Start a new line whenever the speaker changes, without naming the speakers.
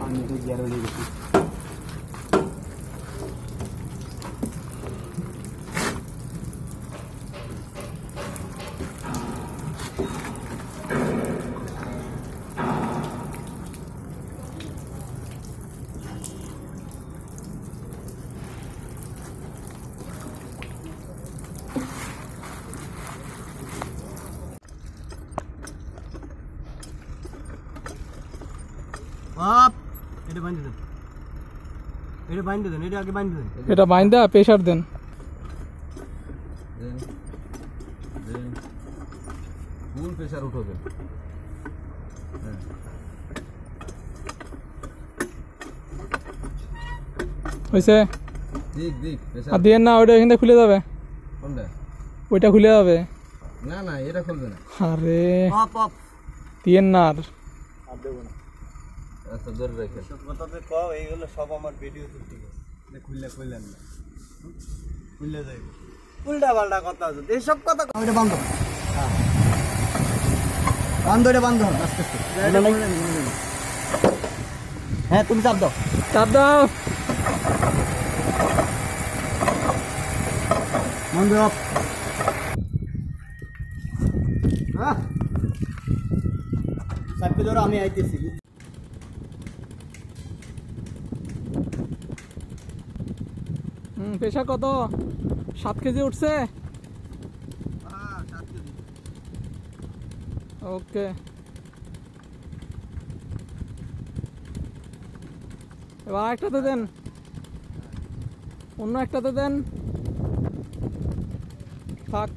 আমি তো গিয়ার হয়ে গেছি। এটা বাইন্ধে দেন, এটা বাইন্ধে দেন, এটা আগে বাইন্ধে দেন,
এটা বাইন্ধা প্রেসার দেন।
ফুল প্রেসার উঠবে।
হয়েছে?
দিক দিক প্রেসার
আর দিয়ে না, ওইটা এখান থেকে খুলে যাবে।
কোনটা?
ওইটা খুলে যাবে।
না না এটা খুলবে না।
আরে
অফ অফ
দিয়ে না আর
দেবো না।
আচ্ছা ধরে রেখে
কথাতে কও, এইগুলো সব আমার ভিডিও তুলতে খুললেন না, খুললে যাইবে উল্টা পাল্টা কথা আছে এইসব কথা। এটা বন্ধ, বন্ধ, এটা বন্ধ আস্তে আস্তে। হ্যাঁ তুমি চাপ দাও,
চাপ দাও।
বন্ধ অফ। চাপে ধরো, আমি আইতেছি।
প্রেসার কত? 7 কেজি উঠছে। ওকে, এবার একটাতে দেন, অন্য একটাতে দেন, থাক।